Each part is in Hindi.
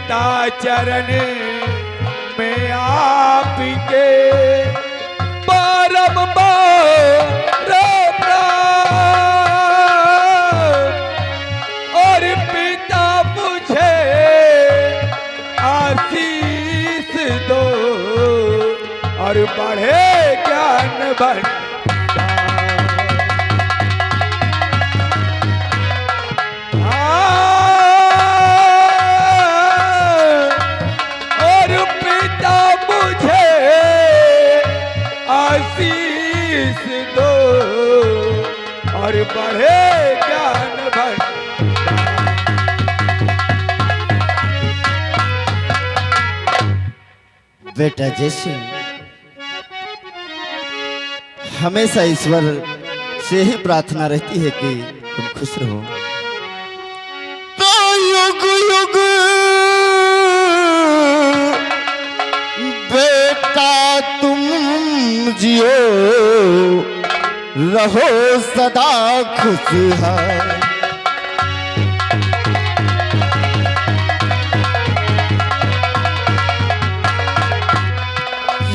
पिता चरण में आपके बारंबार और पिता मुझे आशीष दो और बढ़े ज्ञान भंडार। और पिता मुझे आशीष दो और बढ़े ज्ञान भंडार। बेटा जैसे हमेशा ईश्वर से ही प्रार्थना रहती है कि तुम खुश रहो। तो युग युग बेटा तुम जियो रहो सदा खुशहाल।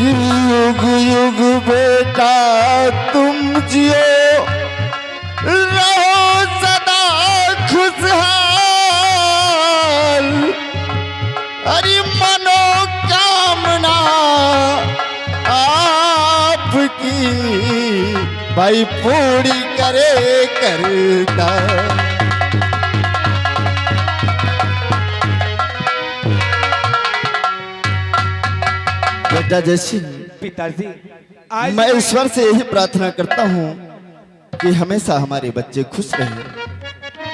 युग युग बेटा तुम जियो रहो सदा खुशहाल। अरे मनोकामना आपकी भाई पूरी करे करता। बेटा जैसी पिताजी मैं ईश्वर से यही प्रार्थना करता हूँ कि हमेशा हमारे बच्चे खुश रहें।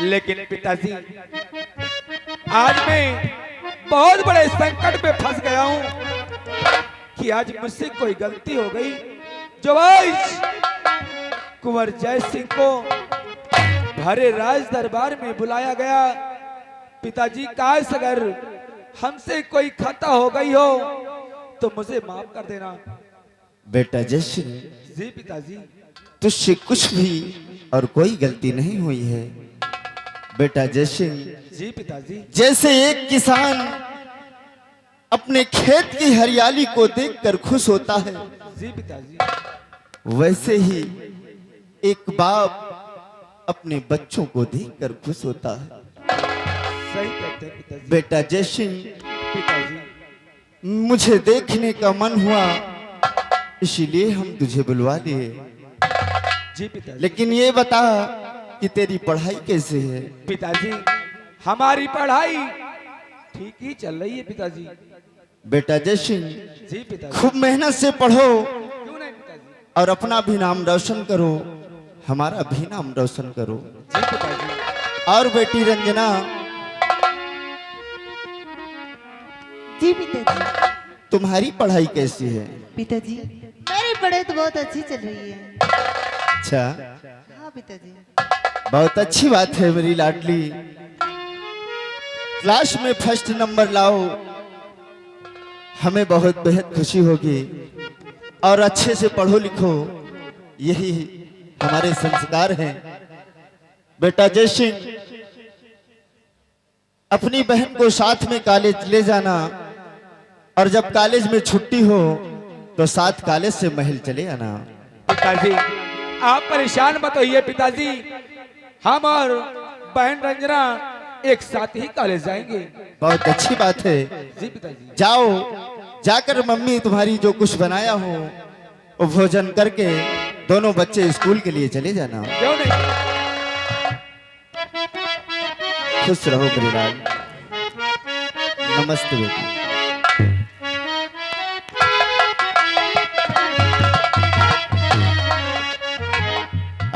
लेकिन पिताजी आज मैं बहुत बड़े संकट में फंस गया हूँ कि आज मुझसे कोई गलती हो गई जो आज कुंवर जय सिंह को भरे राज दरबार में बुलाया गया। पिताजी काश अगर हमसे कोई खता हो गई हो तो मुझे माफ कर देना। बेटा जैसे जी पिताजी तुझसे कुछ भी और कोई गलती नहीं हुई है। बेटा जैसे जी पिताजी जैसे एक किसान अपने खेत की हरियाली को देखकर खुश होता है, जी पिताजी वैसे ही एक बाप अपने बच्चों को देखकर खुश होता है। सही कहते हैं पिताजी। बेटा जैसे पिताजी मुझे देखने का मन हुआ इसीलिए हम तुझे बुलवा लिए। जी पिताजी। लेकिन ये बता कि तेरी पढ़ाई कैसे है? पिताजी हमारी पढ़ाई ठीक ही चल रही है पिताजी। बेटा जैसे जी पिताजी। खूब मेहनत से पढ़ो क्यों नहीं पिताजी? और अपना भी नाम रोशन करो, हमारा भी नाम रोशन करो। जी पिताजी। और बेटी रंजना जी पिताजी। तुम्हारी पढ़ाई कैसी है? पिताजी मेरी पढ़ाई तो बहुत अच्छी चल रही है। अच्छा, हाँ पिताजी। बहुत अच्छी बात है मेरी लाडली। क्लास में फर्स्ट नंबर लाओ, हमें बहुत बेहद खुशी होगी। और अच्छे से पढ़ो लिखो, यही हमारे संस्कार हैं। बेटा जय सिंह अपनी बहन को साथ में कॉलेज ले जाना और जब कॉलेज में छुट्टी हो तो साथ कॉलेज से महल चले आना। पिताजी आप परेशान मत होइए पिताजी, हम और बहन रंजना एक साथ ही कॉलेज जाएंगे। बहुत अच्छी बात है। जी पिताजी। जाओ, जाकर मम्मी तुम्हारी जो कुछ बनाया हो वो भोजन करके दोनों बच्चे स्कूल के लिए चले जाना। क्यों नहीं? खुश रहो मेरी लाल। नमस्ते बेटी।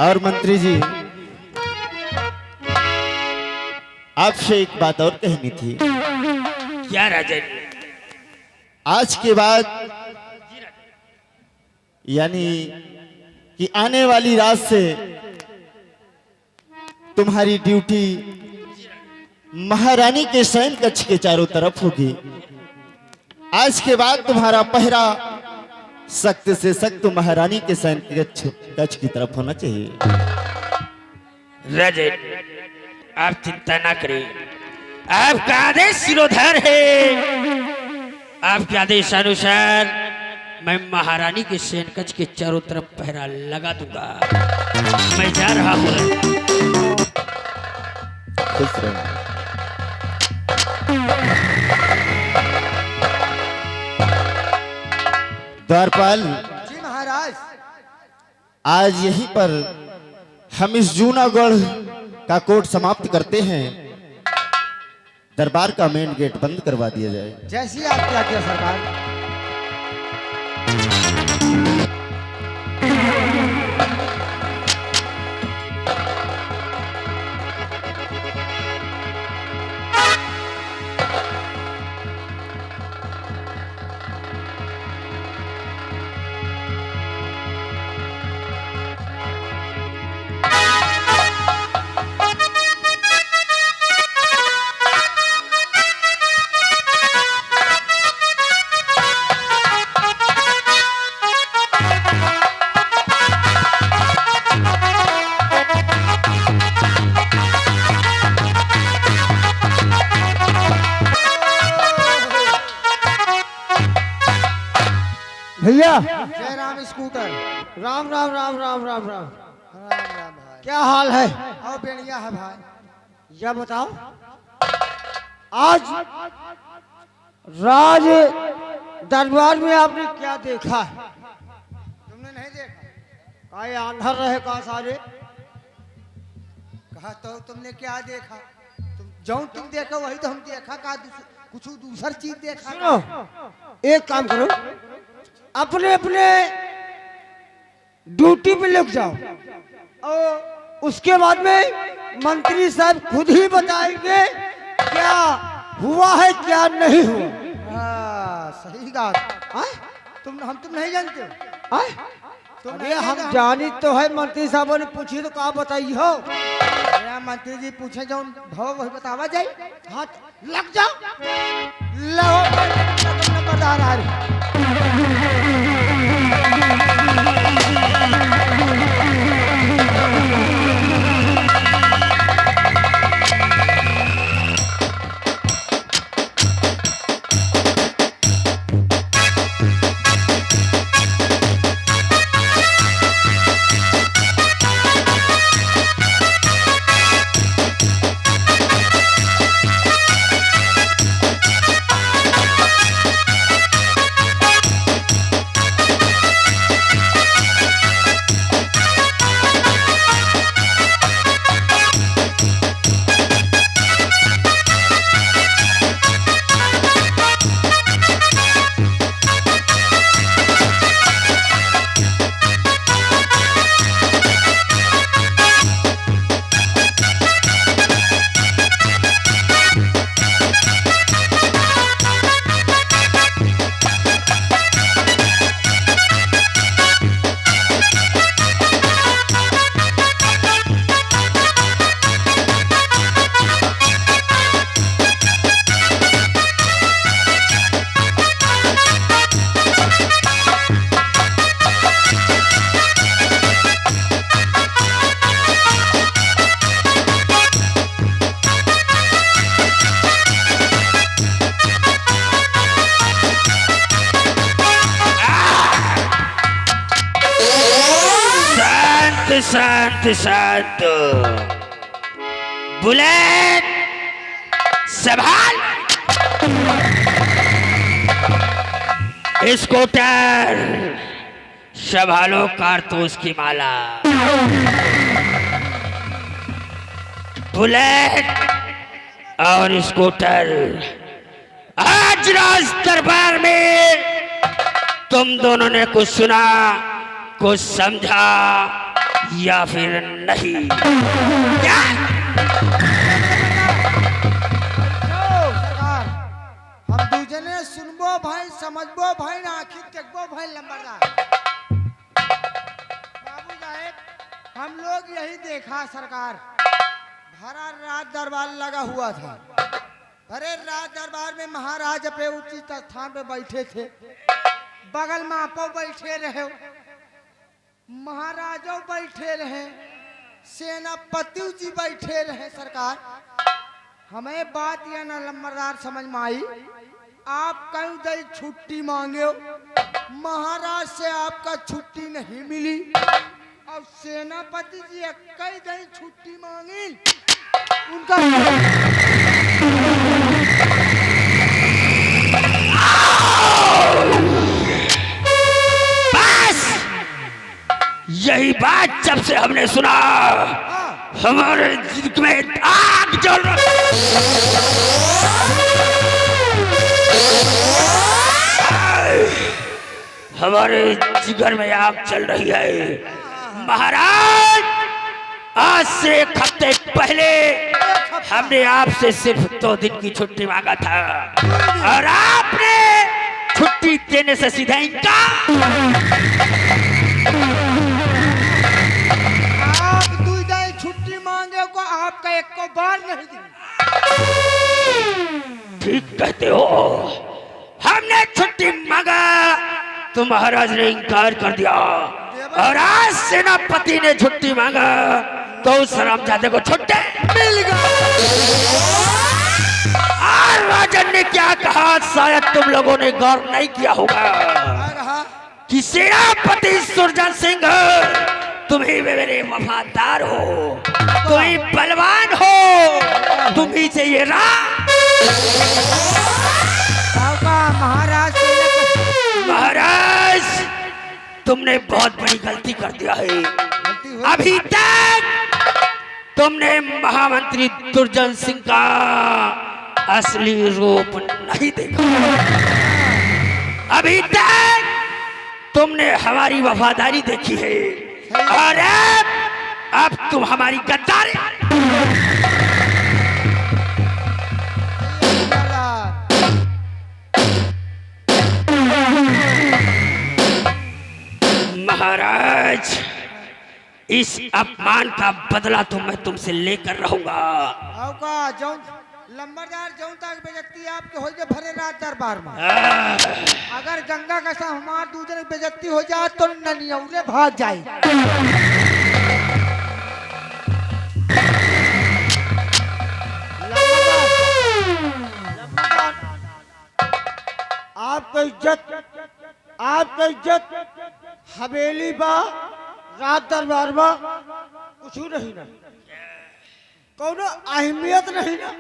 और मंत्री जी आपसे एक बात और कहनी थी। क्या राजन? आज के बाद यानी कि आने वाली रात से तुम्हारी ड्यूटी महारानी के शयन कक्ष के चारों तरफ होगी। आज के बाद तुम्हारा पहरा सख्त से सख्त महारानी के शयन कक्ष की तरफ होना चाहिए। राजन आप चिंता ना करें, आपका आदेश सिरोधर है। आपके आदेशानुसार मैं महारानी के सेनकच के चारों तरफ पहरा लगा दूंगा। मैं जा रहा हूँ। खुश रहो। द्वारपाल, जी महाराज। आज यहीं पर हम इस जूनागढ़ का कोर्ट समाप्त करते हैं। दरबार का मेन गेट बंद करवा दिया जाए। जैसी आपकी आज्ञा सरकार। भैया जय राम स्कूटर। राम राम राम राम राम राम। राम राम भाई। क्या हाल है? और बढ़िया है भाई। यह बताओ, आज राज दरबार में आपने क्या देखा है? तुमने नहीं देखा? काहे अंधर रहे का सारे? कहा तो तुमने क्या देखा? जो तुम देखो वही तो हम देखा। का कुछ दूसर चीज देखा? सुनो, एक काम करो, अपने अपने ड्यूटी पे लग जाओ और उसके बाद में मंत्री साहब खुद ही बताएंगे क्या हुआ है क्या नहीं हुआ। हाँ सही बात। तुम नहीं जानते हो? आए? तुम अरे नहीं हम जानते? जानी तो है, मंत्री साहब ने पूछी तो कहा बताई हो। मेरा मंत्री जी पूछे जो भाव वही बतावा जाए। हाँ तो लग जाओ। लो नंबरदार आ रही। शांत शांत। बुलेट संभाल। स्कूटर संभालो कारतूस की माला। बुलेट और स्कूटर आज राज दरबार में तुम दोनों ने कुछ सुना, कुछ समझा या फिर नहीं? क्या? सरकार हम दूजने सुनबो भाई, समझबो भाई, ना आखिर देखबो भाई लंबरदार। बाबू साहेब हम लोग यही देखा सरकार, भरा रात दरबार लगा हुआ था। भरे रात दरबार में महाराज अपने उचित स्थान पे बैठे थे, बगल में आपो बैठे रहे, महाराजों बैठे रहे, सेनापति जी बैठे रहे सरकार। हमें बात यह ना लंबरदार समझ में आई, आप कहीं दई छुट्टी मांगे हो, महाराज से आपका छुट्टी नहीं मिली, अब सेनापति जी कई दई छुट्टी मांगी, उनका बस यही बात जब से हमने सुना हमारे जिस्म में आग जल रहा। हमारे जिगर में आग चल रही है। महाराज, आज से एक हफ्ते पहले हमने आपसे सिर्फ 2 दिन की छुट्टी मांगा था और आपने छुट्टी देने से सीधा इनकार। आप 2 दिन छुट्टी मांगे को आपका एक को बार नहीं दी। ठीक कहते हो, हमने छुट्टी मांगा तो महाराज ने इनकार कर दिया और आज सेनापति ने छुट्टी मांगा तो उस हरामजादे को छुट्टी मिल गई। और राजन ने क्या कहा, शायद तुम लोगों ने गौर नहीं किया होगा कि सेनापति सुरजन सिंह तुम ही मेरे वफादार हो, तुम ही बलवान हो, तुम ही से ये महाराज, तुमने बहुत बड़ी गलती कर दिया है। अभी तक तुमने महामंत्री दुर्जन सिंह का असली रूप नहीं देखा। अभी तक तुमने हमारी वफादारी देखी है और अब तुम हमारी गद्दारी। महाराज, इस अपमान का बदला तो मैं तुमसे लेकर रहूंगा। लंबरदार जौन तक बेजती आपके हो जाए भरे रात दरबार में, अगर गंगा का सा हमार दूसरे बेजती हो जाए तो ननियौरे भाग जाए। आपका इज्जत हवेली बा, रात दरबार बा, कुछ नहीं ना, कोनो अहमियत नहीं ना।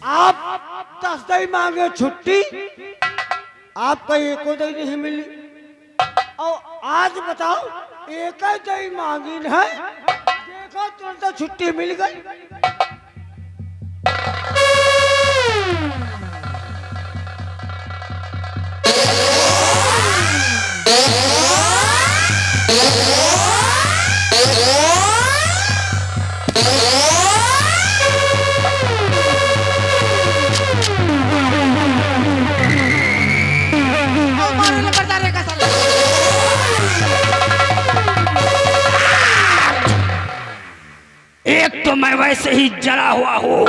आप 10 दिन मांगे छुट्टी, आपका एको दिन नहीं मिली और आज बताओ एक ही दिन मांगी है, देखो तुरंत छुट्टी मिल गई। एक तो मैं वैसे ही जला हुआ हूँ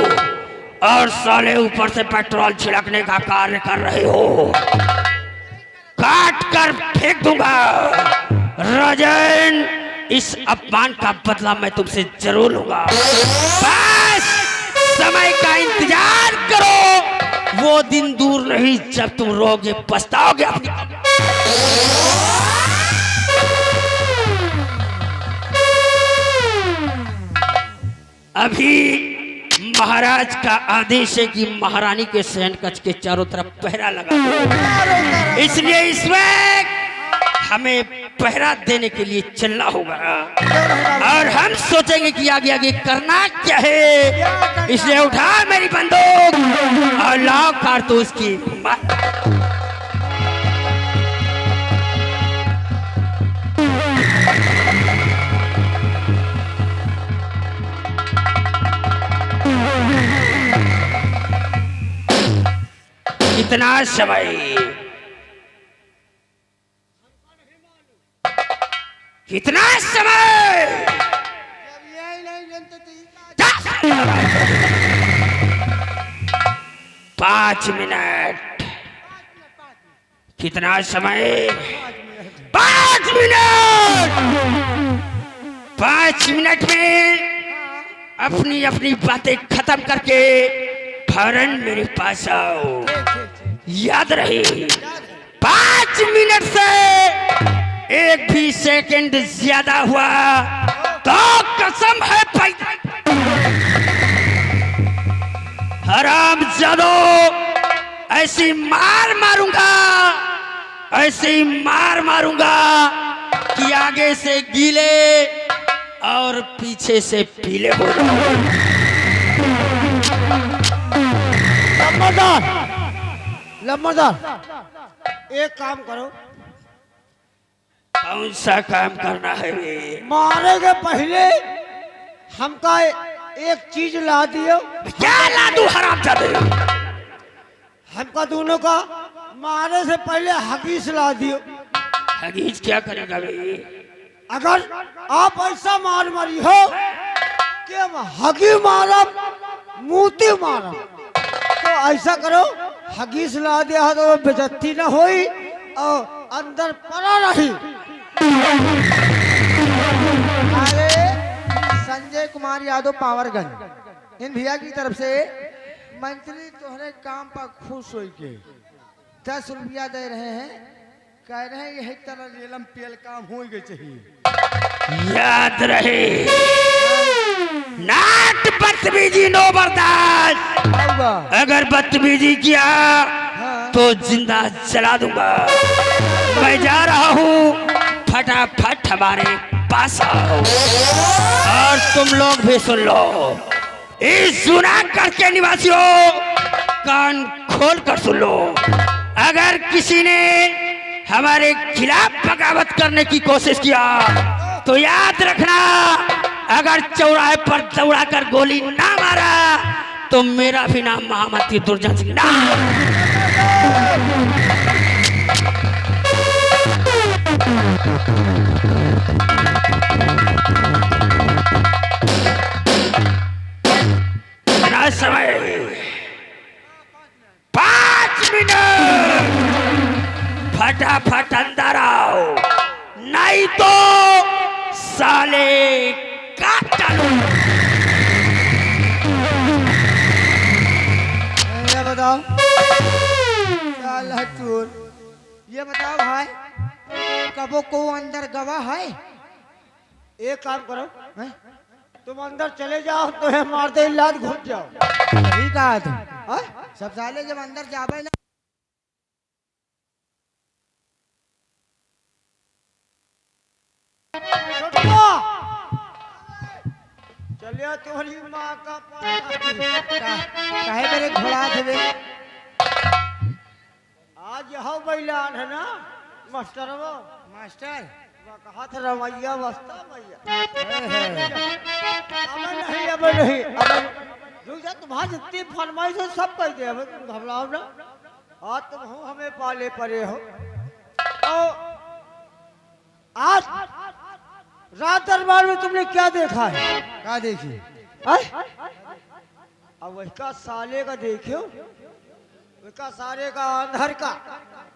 और साले ऊपर से पेट्रोल छिड़कने का कार्य कर रहे हो, काट कर फेंक दूंगा। राजन, इस अपमान का बदला मैं तुमसे जरूर लूंगा। बस समय का इंतजार करो, वो दिन दूर नहीं जब तुम रोगे पछताओगे। अभी महाराज का आदेश है कि महारानी के शयन कक्ष के चारों तरफ पहरा लगा, इसलिए इस वक्त हमें पहरा देने के लिए चलना होगा और हम सोचेंगे कि आगे आगे करना क्या है। इसलिए उठा मेरी बंदूक और लाओ कारतूस की कितना समय, कितना समय, 5 मिनट, कितना समय, 5 मिनट। 5 मिनट में अपनी अपनी बातें खत्म करके फौरन मेरे पास आओ। याद रहे 5 मिनट से एक भी सेकंड ज्यादा हुआ तो कसम है हराम जादो ऐसी मार मारूंगा, ऐसी मार मारूंगा कि आगे से गीले और पीछे से पीले हो जाओ। लम्बरदार एक काम करो। कौन सा काम करना है वे? मारे के पहले हमका एक चीज ला दियो। क्या ला दूं हरामजादे? हमका दोनों का मारे से पहले हगीस ला दियो। हगीज क्या करेगा वे? अगर आप ऐसा मार मारी हो कि हम हगी मारब मूती मारब, तो ऐसा करो हगीस ला दिया तो बेइज्जती ना होई और अंदर पड़ा रही। अरे संजय कुमार यादव पावरगंज, इन भैया की तरफ से मंत्री तोहरे काम पर खुश हो के 10 रुपया दे रहे हैं। कह रहे हैं यही तरह रेलम पेल काम हो गए चाहिए। याद रहे नाट बदतमीजी नो बर्दाश्त। अगर बदतमीजी किया तो जिंदा जला दूंगा। मैं जा रहा हूँ, फटाफट हमारे पास आओ और तुम लोग भी सुन लो। इस जूनागढ़ के निवासियों कान खोल कर सुन लो। अगर किसी ने हमारे खिलाफ बगावत करने की कोशिश किया तो याद रखना, अगर चौराहे पर दौड़ा कर गोली ना मारा तो मेरा भी नाम महामंत्री दुर्जन सिंह ना। बड़ा समय 5 मिनट, फटाफट अंदर आओ नहीं तो साले काट डालूं। ये बताओ चल हटूर, ये बताओ भाई कबो को अंदर गवाह है? एक काम करो, हैं? तुम अंदर चले जाओ तो है मारते ही लात घुस जाओ। सही कहा तुम। हाँ? सब साले जब अंदर जावे ना चलिए तुम्हारी माँ का काहे मेरे घोड़ा थे। आज यहाँ बैलान है ना मास्टर वो मास्टर कहा था रमैया बस्ता मैया। अब नहीं रुक जा, तुम्हारी जितनी फरमाइश है सब कह दे। अब तुम घबराओ ना, आज तुम हो हमें पाले परे हो। तो आज रात दरबार में तुमने क्या देखा है? क्या देखी? अब वही साले का देखियो, वही साले का अंधर का।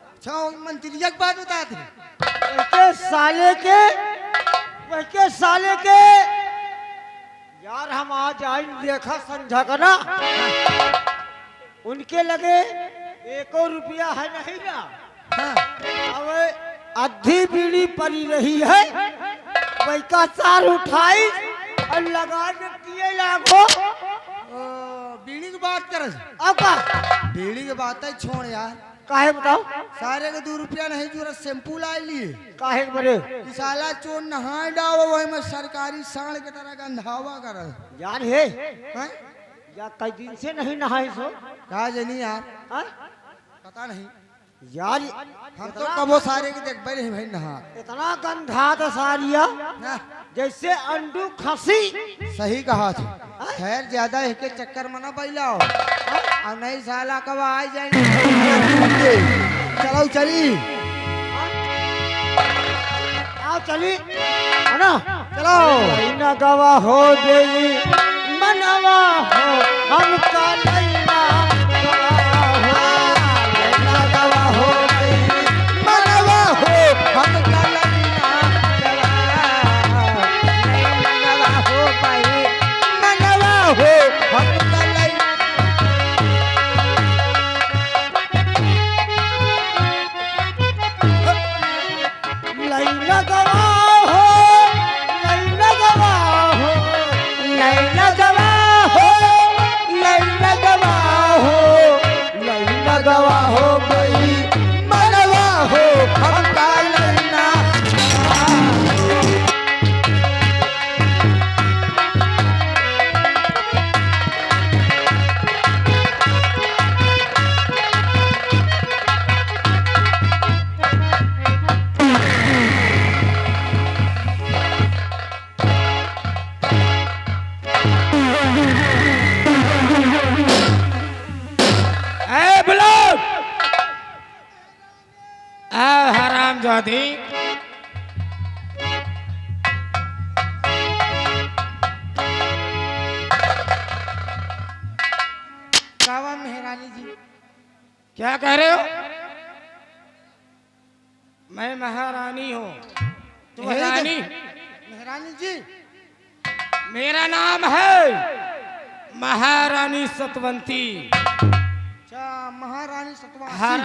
अच्छा मंत्रिया की बात बता थे। वही साले के यार हम आज आई देखा समझा का ना, उनके लगे 1 रुपया है नहीं ना। हाँ। अब आधी बीड़ी पड़ी रही है, वही का सार उठाई और लगा के किए लाखों। बीड़ी की बात कर। अब का बीड़ी की बात है छोड़ यार। काहे बताओ? सारे के 2 रुपया नहीं जो शैम्पू ला लिए। काहे बरे साला चोर नहा डाव वही में सरकारी साढ़ के तरह गंधावा कर। यार है हैं? या कई दिन से नहीं नहाए सो। कहा जनी यार हाँ? पता नहीं यार हम तो कबो सारे के देख नहीं भाई नहा। इतना गंधा था सारिया ना जैसे अंडू खसी। सही कहा था। खैर ज्यादा इसके चक्कर में ना बैलाओ और नहीं साला कब आ जाएंगे। चलो चली आओ चली है ना। चलो न गवा हो देवी मनवा हो हमका लैला गवा हो मनवा हो हम बता दे। कावा मेहरानी जी। क्या कह रहे हो? मैं महारानी हूँ। तो वही तो- मेहरानी, मेहरानी जी। मेरा नाम है महारानी सतवंती। अच्छा, महारानी सतवासी। हाँ।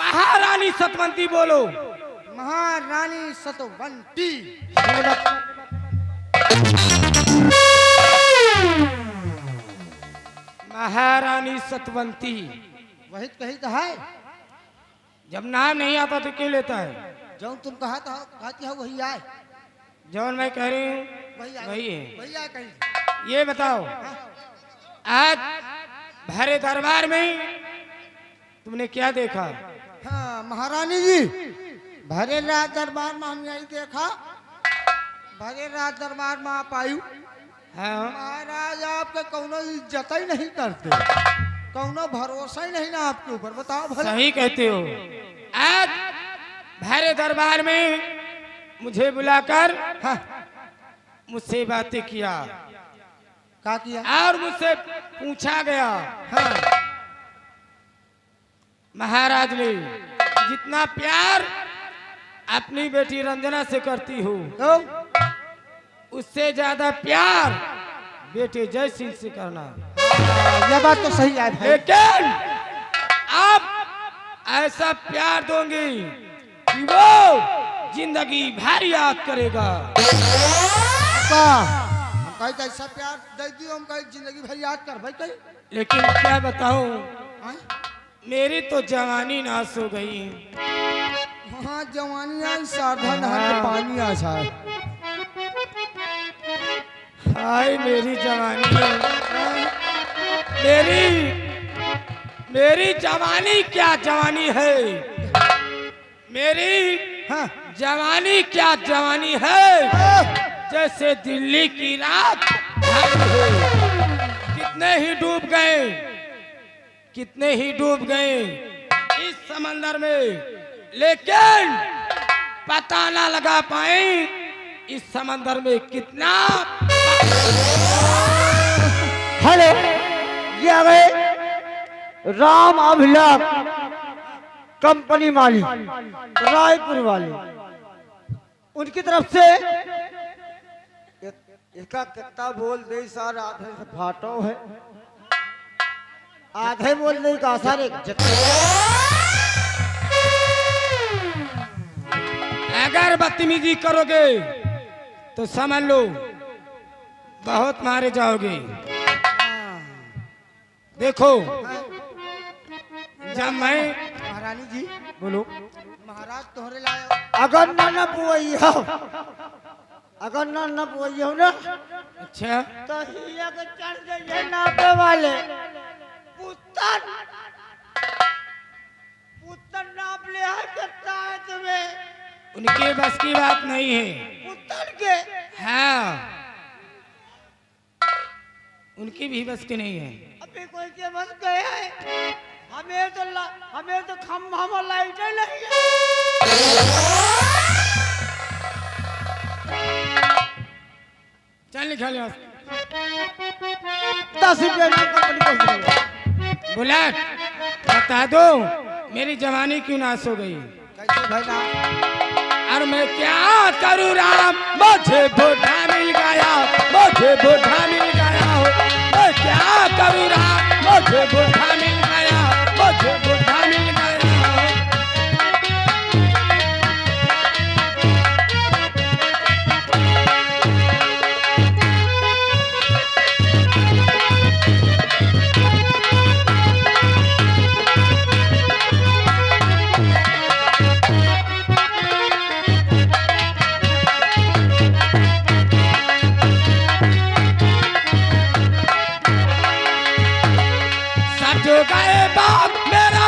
महारानी सतवंती बोलो। महारानी सतवंती। महारानी सतवंती। वही तो कही तो है। जब नाम नहीं आता तो क्यों लेता है? जो तुम कहती हो वही आए। जौन मैं कह रही हूँ वही आए। वही है। वही आए कहीं। ये बताओ, आज भरे दरबार में तुमने क्या देखा? हाँ महारानी जी, भरे रात दरबार में हम यही देखा। भरे रात दरबार में आप आयु। हाँ, महाराज आपके कौनो इज्जत ही नहीं करते, कौनो भरोसा ही नहीं ना आपके ऊपर। बताओ भला। सही कहते हो। आज भरे दरबार में मुझे बुलाकर हाँ, मुझसे बातें किया क्या किया? और मुझसे पूछा गया, हाँ, महाराज ने जितना प्यार अपनी बेटी रंजना से करती हो, तो उससे ज्यादा प्यार बेटे जय सिंह से करना। यह बात तो सही है भाई। लेकिन आप ऐसा प्यार दोगे कि वो जिंदगी भर याद करेगा। हम कहीं तो ऐसा प्यार दे दियो, हम कहीं जिंदगी भर याद कर भाई कहीं। लेकिन क्या बताऊं, हाँ? मेरी तो जवानी नाश हो गई। हाँ, जवानी आई साधा नहर के पानी आ जाए। हाय मेरी जवानी, मेरी जवानी क्या जवानी है, मेरी हाँ, जवानी क्या जवानी है। जैसे दिल्ली की रात कितने ही डूब गए, कितने ही डूब गए इस समंदर में, लेकिन पता ना लगा पाए इस समंदर में कितना। हेलो, ये आ गए राम अभिलाष कंपनी मालिक रायपुर वाले। उनकी तरफ से इसका कितना बोल दे सर, आधे से फाटो है, आधे बोल दे का सर। अगर बदतमीजी करोगे तो समझ लो बहुत मारे जाओगे। देखो, जब मैं महारानी जी बोलो, महाराज तोहरे लाए। अगर न पुआई हो, अगर न पुआई हो ना, अच्छा तो हिया के चढ़ जाइए नापे वाले पुत्तर। पुत्तर नाप ले है, कितना है तुम्हें? उनके बस की बात नहीं है। पुत्तर के हाँ, उनकी भी बस की नहीं है। अभी कोई के बस गए है। हमें तो खम्भा में लाइट नहीं है। चल निकल यहाँ। 10 रुपये कंपनी को बुलेट, बता दो मेरी जवानी क्यों नाश हो गई। कैसे भाई ना? और मैं क्या करूँ राम, मुझे बूढ़ा मिल गया, मुझे बूढ़ा मिल गया हो। मैं क्या करूँ राम, मुझे बूढ़ा मिल गया, मुझे बूढ़ा मिल गया हो। सब जो गए बाप मेरा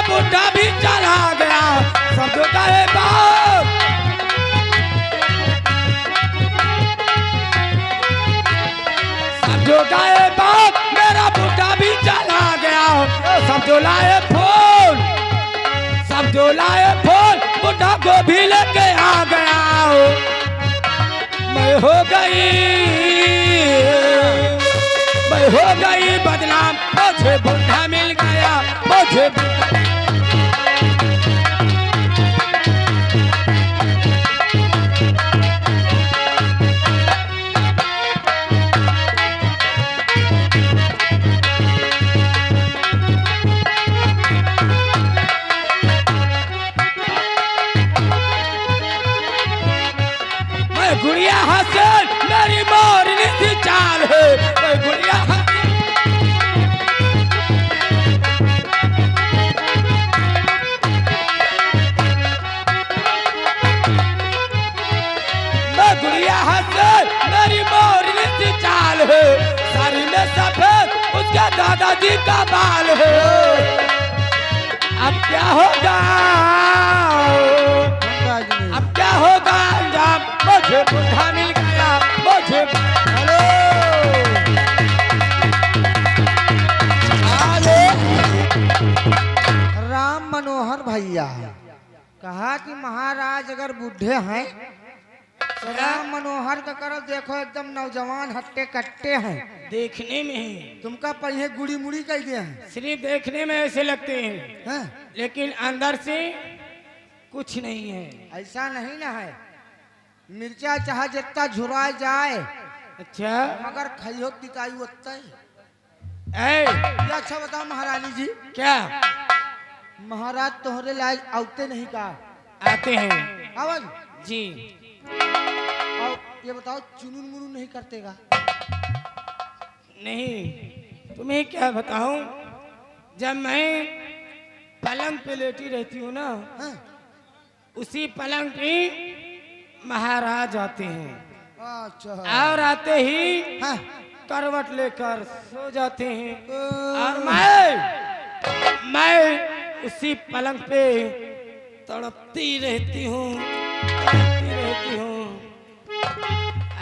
जो लाए फूल, सब जो लाए फूल, बुढ़ा को भी लेके आ गया हो। मैं हो गई बदनाम, मुझे बुढ़ा मिल गया, मुझे गुड़िया हसन मेरी मोरनी सी चाल है, मैं गुड़िया हसन मेरी मोरनी सी चाल है, सारी में सफेद उसके दादाजी का बाल है। अब क्या होगा, अब क्या होगा अंजाम, मुझे बुढ़ा मिल गया, मुझे राम मनोहर भैया कहा कि महाराज अगर बूढ़े हैं तो राम मनोहर का करो, देखो एकदम नौजवान हट्टे कट्टे हैं। देखने में ही तुमका पहिए गुड़ी मुड़ी कह दिए हैं, सिर्फ देखने में ऐसे लगते हैं, हैं? लेकिन अंदर से कुछ नहीं है। ऐसा नहीं ना है, मिर्चा चाहे जितना झुरा जाए अच्छा मगर खइयो तिकाई उतना ही। ऐ ये अच्छा बताओ महारानी जी, क्या महाराज तोहरे लायक आउते नहीं का आते हैं आवाज जी। और ये बताओ चुनुन मुनुन नहीं करते का? नहीं, तुम्हें क्या बताऊं, जब मैं पलंग पे लेटी रहती हूँ ना, हाँ? उसी पलंग पे महाराज आते हैं, अच्छा और आते ही हाँ? करवट लेकर सो जाते हैं, और ओ, मैं उसी पलंग पे तड़पती रहती हूँ, तड़पती रहती हूँ।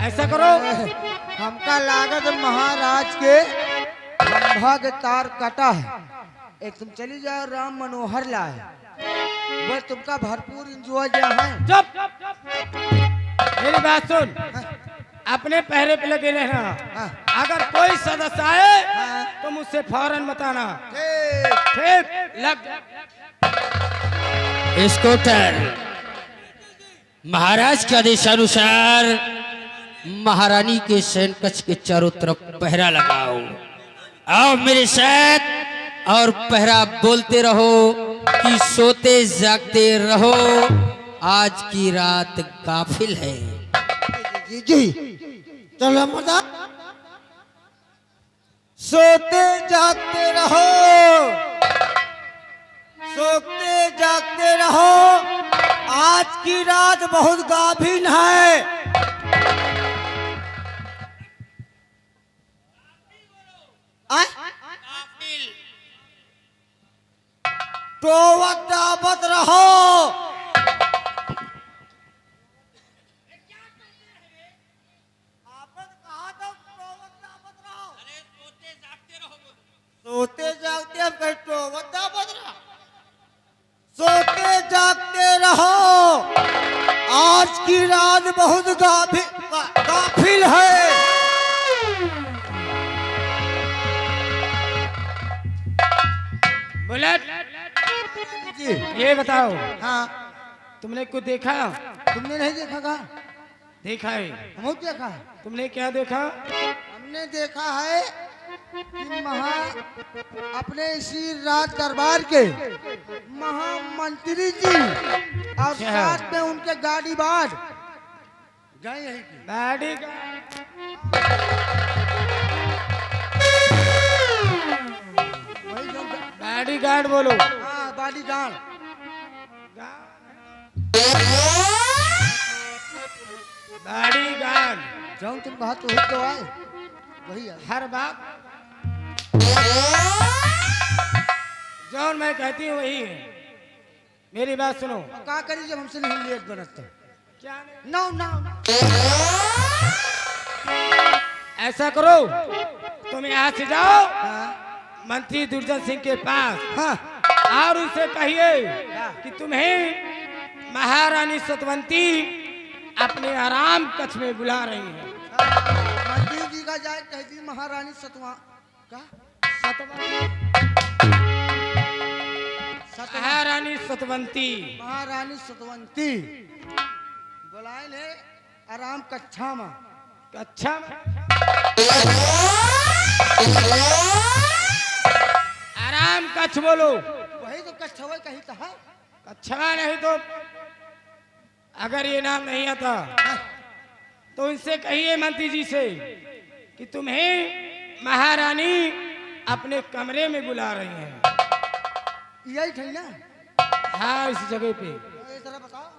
ऐसा करो, हमका लागत महाराज के खंभा के तार कटा है, एक तुम चली जाओ राम मनोहर लाए, वो तुमका भरपूर इंजॉय जहाँ है। चुप, मेरी बात सुन, अपने पहरे पे लगे रहना, हाँ। अगर कोई सदस्य आए हाँ। तो मुझसे फौरन बताना, ठीक। ठीक? लग स्कूटर महाराज के आदेशानुसार महारानी के सैन कक्ष के चारों तरफ पहरा लगाओ। आओ मेरे साथ और पहरा बोलते रहो कि सोते जागते रहो, आज की रात काफिल है। जी चलो मजा, सोते जागते रहो, सोते जागते रहो, आज की रात बहुत गाभिन है। टोवत दावत रहो, सोते जागते अब कहीं टोवत दावत रहो, सोते जागते रहो, आज की रात बहुत गाफिल है। बुलेट, जी ये बताओ, हाँ, तुमने कुछ देखा? तुमने नहीं देखा का? देखा है। हम देखा है। तुमने क्या देखा? हमने देखा है कि अपने इसी राज दरबार के महामंत्री जी और साथ में उनके गाड़ी बाढ़ गए यहीं की। गाड़ी बॉडी गार्ड बोलो। हाँ बॉडी गार्ड। बॉडी गार्ड जाऊँ तुम बात वही तो आए, वही है। हर बात जौन मैं कहती हूँ वही है। मेरी बात सुनो। क्या करी जब हमसे नहीं लेट बनता? क्या नो नो ऐसा करो, तुम यहाँ से जाओ, मंत्री दुर्जन सिंह के पास हाँ और उनसे कहिए कि तुम्हें महारानी सतवंती अपने आराम कक्ष में बुला रही है। मंत्री जी का जाए कह दी महारानी सतवा का महारानी सतवंती महारानी सतवंती बुलाए ले आराम कक्षा में। अच्छा आराम कक्ष बोलो। वही तो कक्षा वही कही था। अच्छा नहीं तो अगर ये नाम नहीं आता तो इनसे कहिए मंत्री जी से कि तुम्हें महारानी अपने कमरे में बुला रही हैं। यही थी ना। हाँ इस जगह पे। इस तरह बताओ।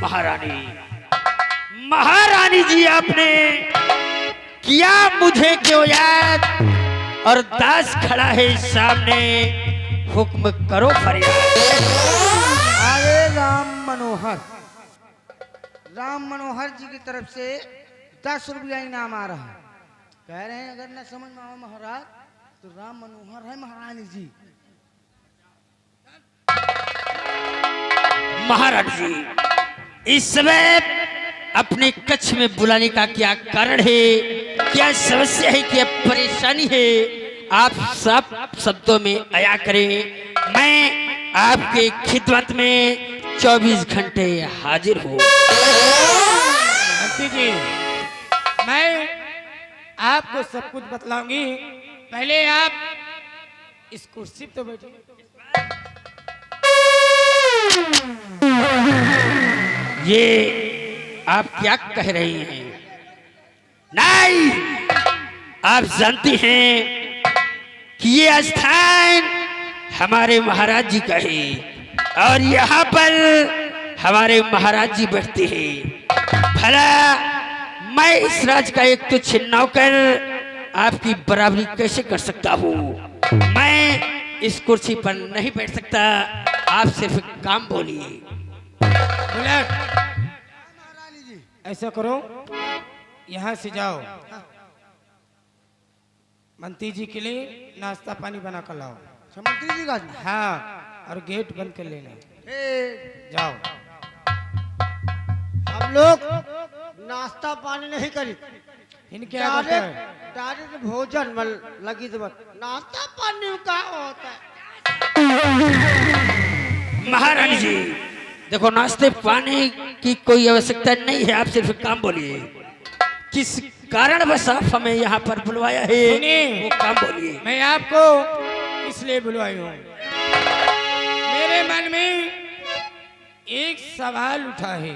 महारानी महारानी जी आपने किया मुझे क्यों याद और दास खड़ा है सामने हुक्म करो फरियाद। आगे राम मनोहर जी की तरफ से 10 रुपया इनाम आ रहा है। कह रहे हैं अगर न समझ में आओ महाराज तो राम मनोहर है महारानी जी। महाराज जी इस समय अपने कक्ष में बुलाने का क्या कारण है, क्या समस्या है, क्या परेशानी है, आप सब शब्दों में आया करें। मैं आपके खिदमत में 24 घंटे हाजिर हूँ। मंत्री जी मैं आपको सब कुछ बतलाऊंगी। पहले आप इस कुर्सी पे तो बैठिए। ये आप क्या कह रही हैं? नहीं, आप जानती हैं कि ये स्थान हमारे महाराज जी का है और यहाँ पर हमारे महाराज जी बैठते हैं। भला मैं इस राज का एक तुच्छ नौकर आपकी बराबरी कैसे कर सकता हूँ? मैं इस कुर्सी पर नहीं बैठ सकता। आप सिर्फ काम बोलिए। बुलेट महारानी जी ऐसा करो यहाँ से जाओ, मंत्री जी के लिए नाश्ता पानी बना कर लाओ। मंत्री जी का हाँ और गेट बंद कर लेना। जाओ। हम लोग नाश्ता पानी नहीं करी, इनके क्या होता है? डायरेक्ट भोजन में लगी तो बस नाश्ता पानी का होता है। महारानी जी देखो, नाश्ते पानी की कोई आवश्यकता नहीं है। आप सिर्फ काम बोलिए। किस कारण बस आप हमें यहाँ पर बुलवाया है, सुनिए। वो काम बोलिए। मैं आपको इसलिए बुलवाई हूँ, मेरे मन में एक सवाल उठा है।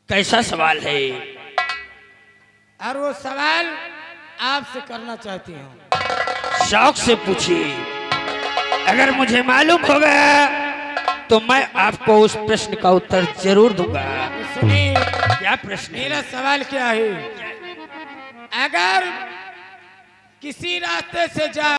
कैसा सवाल है? और वो सवाल आपसे करना चाहती हूँ। शौक से पूछिए। अगर मुझे मालूम होगा तो मैं आपको उस प्रश्न का उत्तर जरूर दूंगा। तो सुनिए, क्या प्रश्न है? मेरा सवाल क्या है? अगर किसी रास्ते से जा